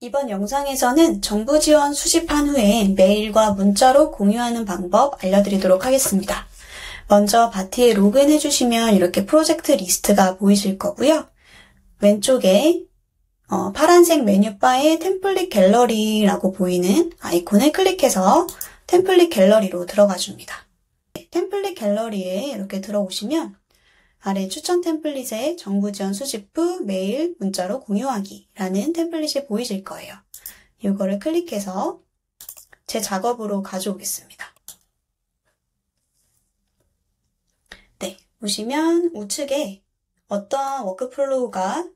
이번 영상에서는 정부 지원 수집한 후에 메일과 문자로 공유하는 방법 알려드리도록 하겠습니다. 먼저 바티에 로그인 해주시면 이렇게 프로젝트 리스트가 보이실 거고요. 왼쪽에 파란색 메뉴바에 템플릿 갤러리라고 보이는 아이콘을 클릭해서 템플릿 갤러리로 들어가 줍니다. 템플릿 갤러리에 이렇게 들어오시면 아래 추천 템플릿에 정부 지원 수집 후 메일, 문자로 공유하기 라는 템플릿이 보이실 거예요. 이거를 클릭해서 제 작업으로 가져오겠습니다. 네, 보시면 우측에 어떤 워크플로우가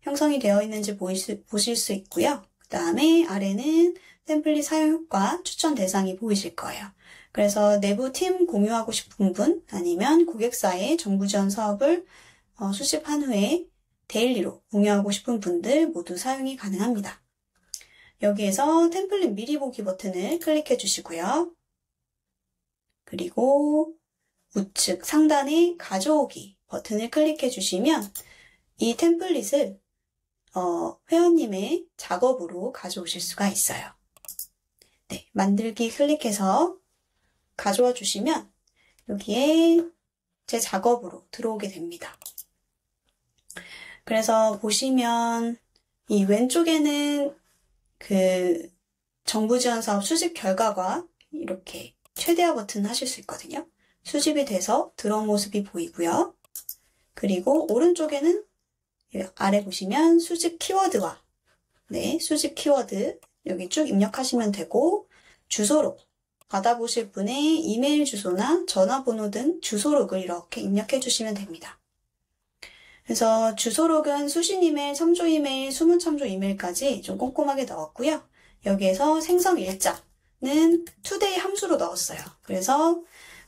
형성이 되어 있는지 보실 수 있고요. 그 다음에 아래는 템플릿 사용 효과, 추천 대상이 보이실 거예요. 그래서 내부 팀 공유하고 싶은 분 아니면 고객사의 정부 지원 사업을 수집한 후에 데일리로 공유하고 싶은 분들 모두 사용이 가능합니다. 여기에서 템플릿 미리 보기 버튼을 클릭해 주시고요. 그리고 우측 상단에 가져오기 버튼을 클릭해 주시면 이 템플릿을 회원님의 작업으로 가져오실 수가 있어요. 네, 만들기 클릭해서 가져와 주시면 여기에 제 작업으로 들어오게 됩니다. 그래서 보시면 이 왼쪽에는 그 정부 지원 사업 수집 결과가 이렇게 최대화 버튼 하실 수 있거든요. 수집이 돼서 들어온 모습이 보이고요. 그리고 오른쪽에는 아래 보시면 수집 키워드와 수집 키워드 여기 쭉 입력하시면 되고 주소록 받아보실 분의 이메일 주소나 전화번호 등 주소록을 이렇게 입력해 주시면 됩니다. 그래서 주소록은 수신 이메일, 첨조 이메일, 수문 첨조 이메일까지 좀 꼼꼼하게 넣었고요. 여기에서 생성 일자는 today 함수로 넣었어요. 그래서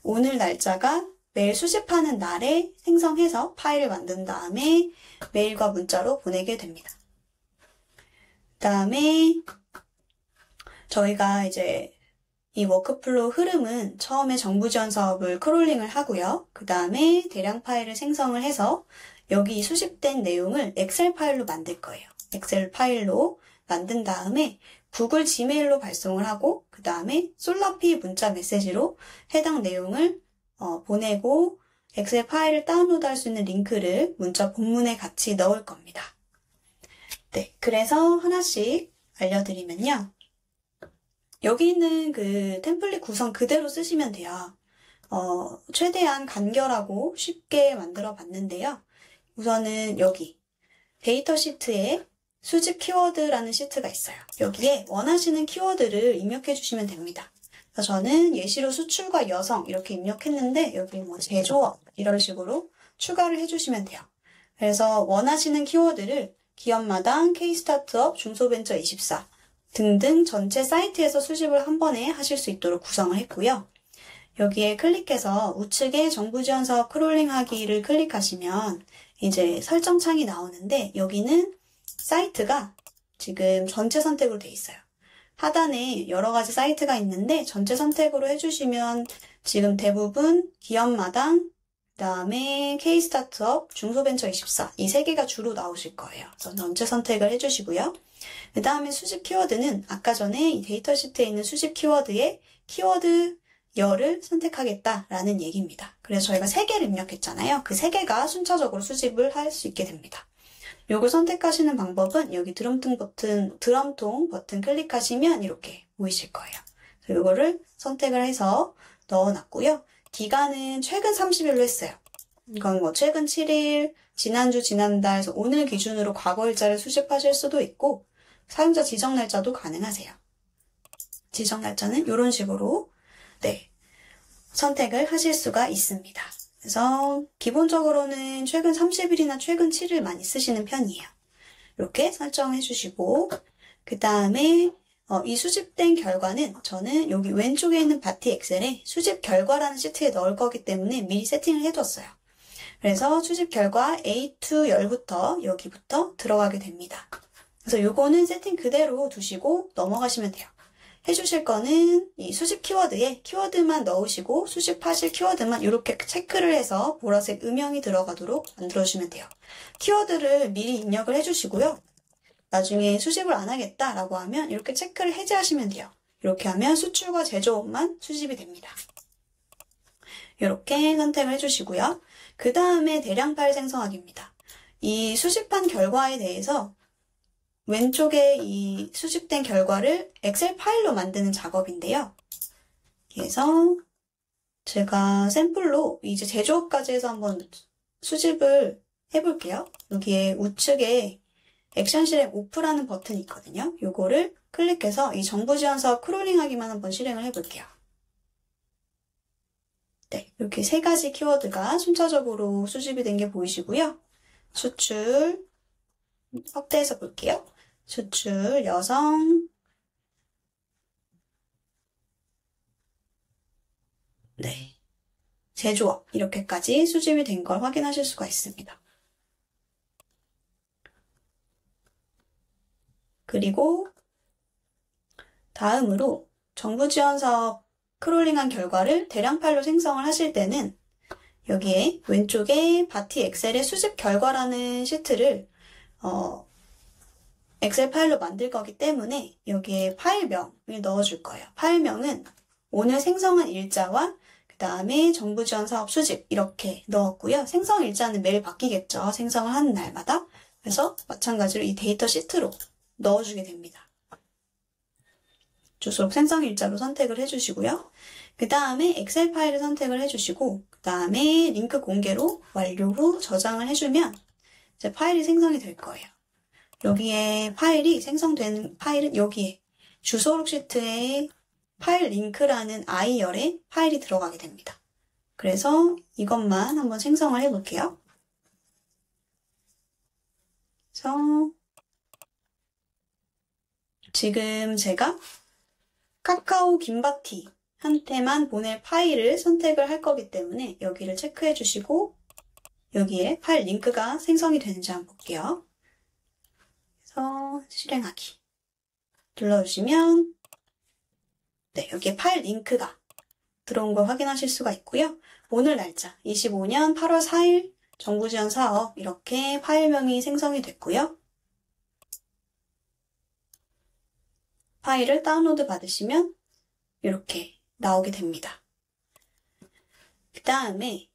오늘 날짜가 메일 수집하는 날에 생성해서 파일을 만든 다음에 메일과 문자로 보내게 됩니다. 그 다음에 저희가 이제 이 워크플로우 흐름은 처음에 정부 지원 사업을 크롤링을 하고요. 그 다음에 대량 파일을 생성을 해서 여기 수집된 내용을 엑셀 파일로 만들 거예요. 엑셀 파일로 만든 다음에 구글 지메일로 발송을 하고 그 다음에 솔라피 문자 메시지로 해당 내용을 보내고 엑셀 파일을 다운로드 할 수 있는 링크를 문자 본문에 같이 넣을 겁니다. 네, 그래서 하나씩 알려드리면요. 여기 있는 그 템플릿 구성 그대로 쓰시면 돼요. 최대한 간결하고 쉽게 만들어 봤는데요. 우선은 여기 데이터 시트에 수집 키워드라는 시트가 있어요. 여기에 원하시는 키워드를 입력해 주시면 됩니다. 그래서 저는 예시로 수출과 여성 이렇게 입력했는데 여기 뭐 제조업 이런 식으로 추가를 해주시면 돼요. 그래서 원하시는 키워드를 기업마당, K스타트업, 중소벤처24 등등 전체 사이트에서 수집을 한 번에 하실 수 있도록 구성을 했고요. 여기에 클릭해서 우측에 정부 지원 사업 크롤링 하기를 클릭하시면 이제 설정 창이 나오는데 여기는 사이트가 지금 전체 선택으로 돼 있어요. 하단에 여러 가지 사이트가 있는데 전체 선택으로 해주시면 지금 대부분 기업마당, 그 다음에 K스타트업, 중소벤처24 이 세 개가 주로 나오실 거예요. 그래서 전체 선택을 해주시고요. 그 다음에 수집 키워드는 아까 전에 이 데이터 시트에 있는 수집 키워드에 키워드 열을 선택하겠다라는 얘기입니다. 그래서 저희가 3개를 입력했잖아요. 그 3개가 순차적으로 수집을 할 수 있게 됩니다. 요걸 선택하시는 방법은 여기 드럼통 버튼 클릭하시면 이렇게 보이실 거예요. 그래서 요거를 선택을 해서 넣어놨고요. 기간은 최근 30일로 했어요. 이건 뭐 최근 7일, 지난주, 지난달, 그래서 오늘 기준으로 과거 일자를 수집하실 수도 있고 사용자 지정 날짜도 가능하세요. 지정 날짜는 이런 식으로 선택을 하실 수가 있습니다. 그래서 기본적으로는 최근 30일이나 최근 7일 많이 쓰시는 편이에요. 이렇게 설정해 주시고 그 다음에 이 수집된 결과는 저는 여기 왼쪽에 있는 바티 엑셀에 수집 결과라는 시트에 넣을 거기 때문에 미리 세팅을 해뒀어요. 그래서 수집 결과 A2 열부터 여기부터 들어가게 됩니다. 그래서 요거는 세팅 그대로 두시고 넘어가시면 돼요. 해주실 거는 이 수집 키워드에 키워드만 넣으시고 수집하실 키워드만 이렇게 체크를 해서 보라색 음영이 들어가도록 만들어주시면 돼요. 키워드를 미리 입력을 해주시고요. 나중에 수집을 안 하겠다라고 하면 이렇게 체크를 해제하시면 돼요. 이렇게 하면 수출과 제조업만 수집이 됩니다. 이렇게 선택을 해주시고요. 그 다음에 대량 파일 생성하기입니다. 이 수집한 결과에 대해서 왼쪽에 이 수집된 결과를 엑셀 파일로 만드는 작업인데요. 그래서 제가 샘플로 이제 제조업까지 해서 한번 수집을 해볼게요. 여기에 우측에 액션 실행 오프라는 버튼이 있거든요. 요거를 클릭해서 이 정부 지원 사업 크롤링하기만 한번 실행을 해볼게요. 네, 이렇게 세 가지 키워드가 순차적으로 수집이 된 게 보이시고요. 수출 확대해서 볼게요. 수출, 여성, 네, 제조업 이렇게까지 수집이 된 걸 확인하실 수가 있습니다. 그리고 다음으로 정부 지원 사업 크롤링한 결과를 대량 파일로 생성을 하실 때는 여기에 왼쪽에 바티 엑셀의 수집 결과라는 시트를 엑셀 파일로 만들 거기 때문에 여기에 파일명을 넣어줄 거예요. 파일명은 오늘 생성한 일자와 그 다음에 정부 지원 사업 수집 이렇게 넣었고요. 생성 일자는 매일 바뀌겠죠. 생성을 하는 날마다. 그래서 마찬가지로 이 데이터 시트로 넣어주게 됩니다. 주소록 생성 일자로 선택을 해주시고요. 그 다음에 엑셀 파일을 선택을 해주시고 그 다음에 링크 공개로 완료 후 저장을 해주면 이제 파일이 생성이 될 거예요. 여기에 파일이 생성된 파일은 여기에 주소록 시트에 파일 링크라는 I열에 파일이 들어가게 됩니다. 그래서 이것만 한번 생성을 해볼게요. 그래서 지금 제가 카카오 김바티 한테만 보낼 파일을 선택을 할 거기 때문에 여기를 체크해 주시고 여기에 파일 링크가 생성이 되는지 한번 볼게요. 그래서 실행하기 눌러주시면 네, 여기에 파일 링크가 들어온 걸 확인하실 수가 있고요. 오늘 날짜 25년 8월 4일 정부 지원 사업 이렇게 파일명이 생성이 됐고요. 파일을 다운로드 받으시면 이렇게 나오게 됩니다. 그 다음에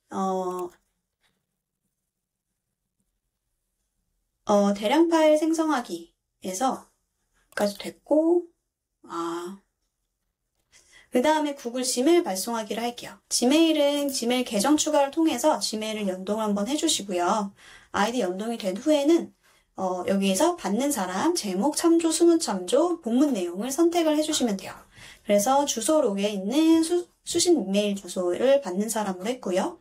대량 파일 생성하기에서 까지 됐고 그 다음에 구글 지메일 발송하기를 할게요. 지메일은 지메일 계정 추가를 통해서 지메일을 연동을 한번 해주시고요. 아이디 연동이 된 후에는 여기에서 받는 사람, 제목, 참조, 수문 참조, 본문 내용을 선택을 해주시면 돼요. 그래서 주소록에 있는 수신 이메일 주소를 받는 사람으로 했고요.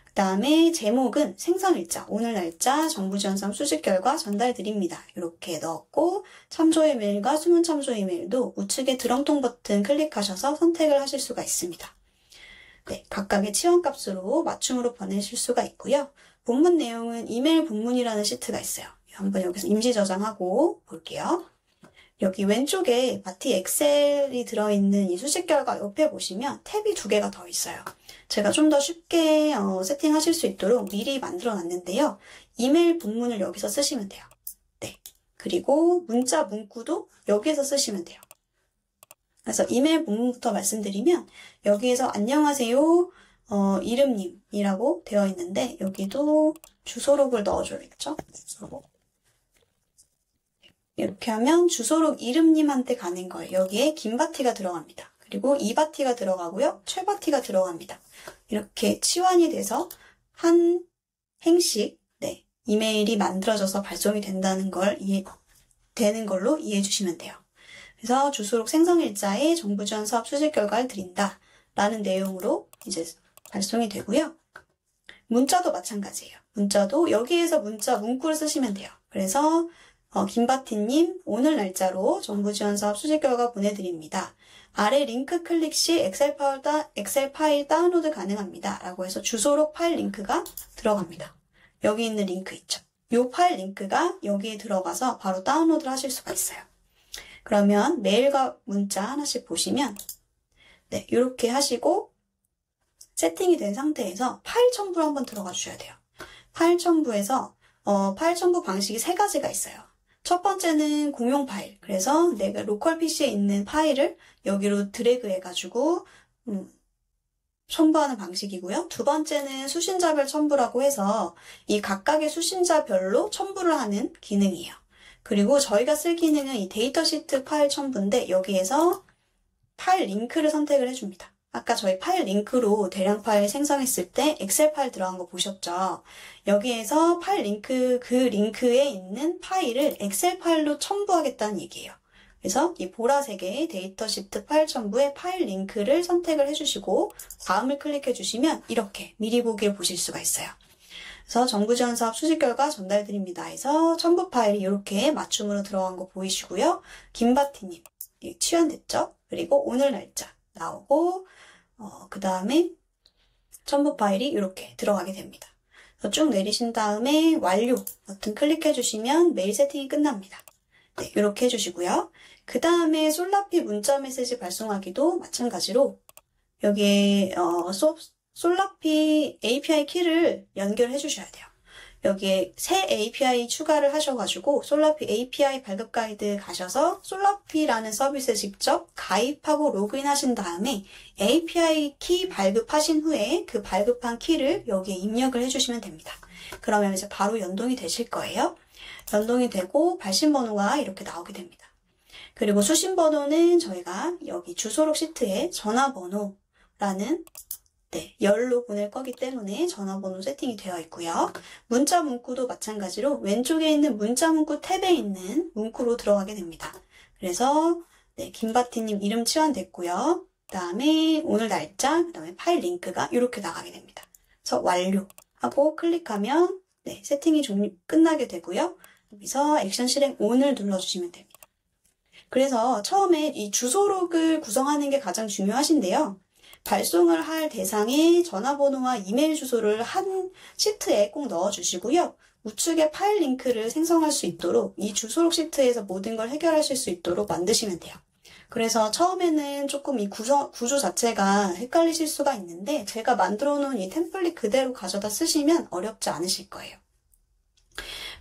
그 다음에 제목은 생성일자, 오늘 날짜, 정부 지원 사업 수집 결과 전달드립니다. 이렇게 넣었고 참조 이메일과 수문 참조 이메일도 우측에 드럼통 버튼 클릭하셔서 선택을 하실 수가 있습니다. 네, 각각의 치원값으로 맞춤으로 보내실 수가 있고요. 본문 내용은 이메일 본문이라는 시트가 있어요. 한번 여기서 임시 저장하고 볼게요. 여기 왼쪽에 바티 엑셀이 들어있는 이 수집 결과 옆에 보시면 탭이 2개가 더 있어요. 제가 좀 더 쉽게 세팅하실 수 있도록 미리 만들어 놨는데요. 이메일 본문을 여기서 쓰시면 돼요. 네. 그리고 문자 문구도 여기에서 쓰시면 돼요. 그래서 이메일 본문부터 말씀드리면 여기에서 안녕하세요 이름님이라고 되어 있는데 여기도 주소록을 넣어줘야겠죠? 주소록. 이렇게 하면 주소록 이름님한테 가는 거예요. 여기에 김바티가 들어갑니다. 그리고 이바티가 들어가고요. 최바티가 들어갑니다. 이렇게 치환이 돼서 한 행씩 이메일이 만들어져서 발송이 된다는 걸 되는 걸로 이해해 주시면 돼요. 그래서 주소록 생성일자에 정부 지원 사업 수집 결과를 드린다 라는 내용으로 이제 발송이 되고요. 문자도 마찬가지예요. 문자도 여기에서 문자 문구를 쓰시면 돼요. 그래서 김바티님 오늘 날짜로 정부 지원 사업 수집 결과 보내드립니다. 아래 링크 클릭 시 엑셀 파일 다운로드 가능합니다. 라고 해서 주소록 파일 링크가 들어갑니다. 여기 있는 링크 있죠. 이 파일 링크가 여기에 들어가서 바로 다운로드를 하실 수가 있어요. 그러면 메일과 문자 하나씩 보시면 네, 이렇게 하시고 세팅이 된 상태에서 파일 첨부를 한번 들어가 주셔야 돼요. 파일 첨부에서 파일 첨부 방식이 3가지가 있어요. 첫 번째는 공용 파일. 그래서 내가 로컬 PC에 있는 파일을 여기로 드래그 해가지고 첨부하는 방식이고요. 두 번째는 수신자별 첨부라고 해서 이 각각의 수신자별로 첨부를 하는 기능이에요. 그리고 저희가 쓸 기능은 이 데이터 시트 파일 첨부인데 여기에서 파일 링크를 선택을 해줍니다. 아까 저희 파일 링크로 대량 파일 생성했을 때 엑셀 파일 들어간 거 보셨죠? 여기에서 파일 링크, 그 링크에 있는 파일을 엑셀 파일로 첨부하겠다는 얘기예요. 그래서 이 보라색의 데이터 시트 파일 첨부에 파일 링크를 선택을 해주시고 다음을 클릭해 주시면 이렇게 미리 보기를 보실 수가 있어요. 그래서 정부지원 사업 수집 결과 전달드립니다 해서 첨부 파일이 이렇게 맞춤으로 들어간 거 보이시고요. 김바티님 취한됐죠? 그리고 오늘 날짜 나오고 그 다음에 첨부 파일이 이렇게 들어가게 됩니다. 쭉 내리신 다음에 완료 버튼 클릭해 주시면 메일 세팅이 끝납니다. 네, 이렇게 해주시고요. 그 다음에 솔라피 문자 메시지 발송하기도 마찬가지로 여기에 솔라피 API 키를 연결해 주셔야 돼요. 여기에 새 API 추가를 하셔가지고 솔라피 API 발급 가이드 가셔서 솔라피라는 서비스에 직접 가입하고 로그인 하신 다음에 API 키 발급하신 후에 그 발급한 키를 여기에 입력을 해주시면 됩니다. 그러면 이제 바로 연동이 되실 거예요. 연동이 되고 발신 번호가 이렇게 나오게 됩니다. 그리고 수신 번호는 저희가 여기 주소록 시트에 전화번호라는 열로 보낼 거기 때문에 전화번호 세팅이 되어 있고요. 문자 문구도 마찬가지로 왼쪽에 있는 문자 문구 탭에 있는 문구로 들어가게 됩니다. 그래서 김바티님 이름 치환됐고요. 그 다음에 오늘 날짜, 그 다음에 파일 링크가 이렇게 나가게 됩니다. 그래서 완료하고 클릭하면 세팅이 끝나게 되고요. 여기서 액션 실행 ON을 눌러주시면 됩니다. 그래서 처음에 이 주소록을 구성하는 게 가장 중요하신데요. 발송을 할 대상에 전화번호와 이메일 주소를 한 시트에 꼭 넣어주시고요. 우측에 파일 링크를 생성할 수 있도록 이 주소록 시트에서 모든 걸 해결하실 수 있도록 만드시면 돼요. 그래서 처음에는 조금 이 구조 자체가 헷갈리실 수가 있는데 제가 만들어 놓은 이 템플릿 그대로 가져다 쓰시면 어렵지 않으실 거예요.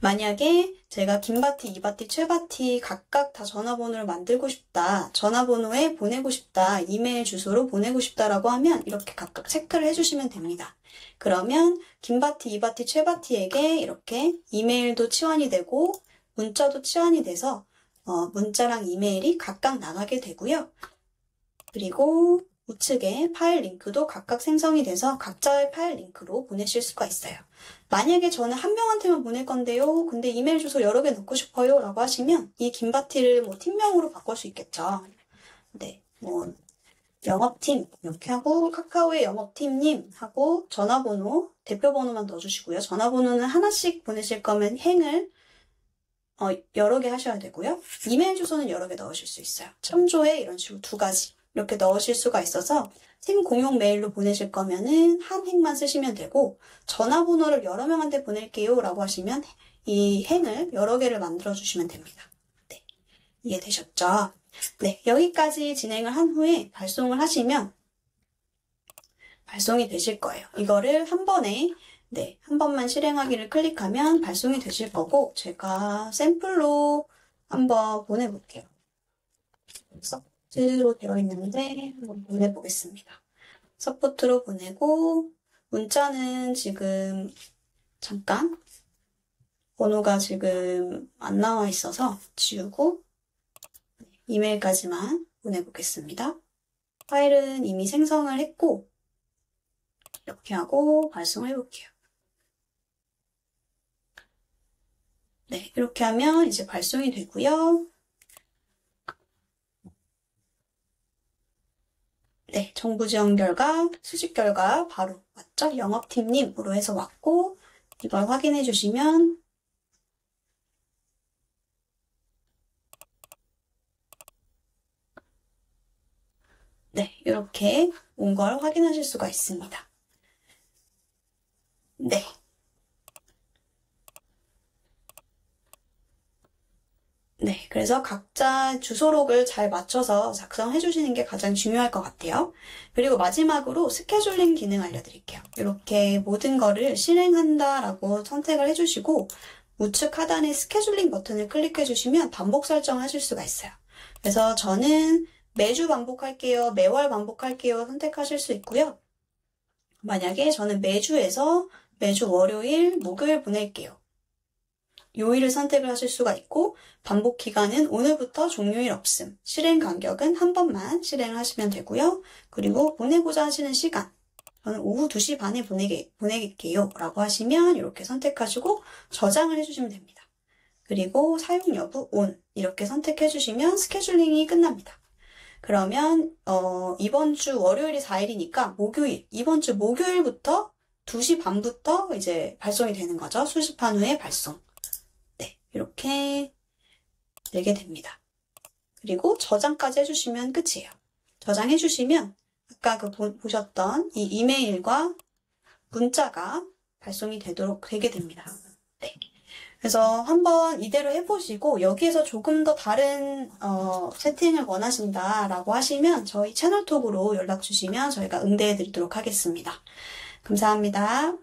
만약에 제가 김바티, 이바티, 최바티 각각 다 전화번호를 만들고 싶다, 전화번호에 보내고 싶다, 이메일 주소로 보내고 싶다라고 하면 이렇게 각각 체크를 해주시면 됩니다. 그러면 김바티, 이바티, 최바티에게 이렇게 이메일도 치환이 되고 문자도 치환이 돼서 문자랑 이메일이 각각 나가게 되고요. 그리고 우측에 파일 링크도 각각 생성이 돼서 각자의 파일 링크로 보내실 수가 있어요. 만약에 저는 한 명한테만 보낼 건데요. 근데 이메일 주소 여러 개 넣고 싶어요. 라고 하시면 이 김바티를 팀명으로 바꿀 수 있겠죠. 영업팀 이렇게 하고 카카오의 영업팀님 하고 전화번호, 대표번호만 넣어주시고요. 전화번호는 하나씩 보내실 거면 행을 여러 개 하셔야 되고요. 이메일 주소는 여러 개 넣으실 수 있어요. 참조에 이런 식으로 2가지 이렇게 넣으실 수가 있어서 팀 공용 메일로 보내실 거면은 한 행만 쓰시면 되고 전화번호를 여러 명한테 보낼게요 라고 하시면 이 행을 여러 개를 만들어 주시면 됩니다. 네, 이해되셨죠? 네, 여기까지 진행을 한 후에 발송을 하시면 발송이 되실 거예요. 이거를 한 번에 한 번만 실행하기를 클릭하면 발송이 되실 거고 제가 샘플로 한번 보내볼게요. 서포트로 되어 있는데 한번 보내보겠습니다. 서포트로 보내고 문자는 지금 잠깐 번호가 지금 안 나와 있어서 지우고 이메일까지만 보내보겠습니다. 파일은 이미 생성을 했고 이렇게 하고 발송을 해볼게요. 네, 이렇게 하면 이제 발송이 되고요. 네, 정부 지원 결과, 수집 결과 바로 왔죠? 영업팀님으로 해서 왔고 이걸 확인해 주시면 네, 이렇게 온 걸 확인하실 수가 있습니다. 네. 네, 그래서 각자 주소록을 잘 맞춰서 작성해 주시는 게 가장 중요할 것 같아요. 그리고 마지막으로 스케줄링 기능 알려드릴게요. 이렇게 모든 거를 실행한다라고 선택을 해주시고 우측 하단의 스케줄링 버튼을 클릭해 주시면 반복 설정하실 수가 있어요. 그래서 저는 매주 반복할게요, 매월 반복할게요 선택하실 수 있고요. 만약에 저는 매주에서 매주 월요일, 목요일 보낼게요. 요일을 선택을 하실 수가 있고 반복 기간은 오늘부터 종료일 없음, 실행 간격은 한 번만 실행을 하시면 되고요. 그리고 보내고자 하시는 시간, 저는 오후 2시 반에 보내게요 라고 하시면 이렇게 선택하시고 저장을 해주시면 됩니다. 그리고 사용 여부 ON 이렇게 선택해 주시면 스케줄링이 끝납니다. 그러면 이번 주 월요일이 4일이니까 이번 주 목요일부터 2시 반부터 이제 발송이 되는 거죠. 수집한 후에 발송. 네, 이렇게 되게 됩니다. 그리고 저장까지 해주시면 끝이에요. 저장해주시면 아까 보셨던 이 이메일과 문자가 발송이 되게 됩니다. 네. 그래서 한번 이대로 해보시고 여기에서 조금 더 다른 세팅을 원하신다라고 하시면 저희 채널톡으로 연락 주시면 저희가 응대해 드리도록 하겠습니다. 감사합니다.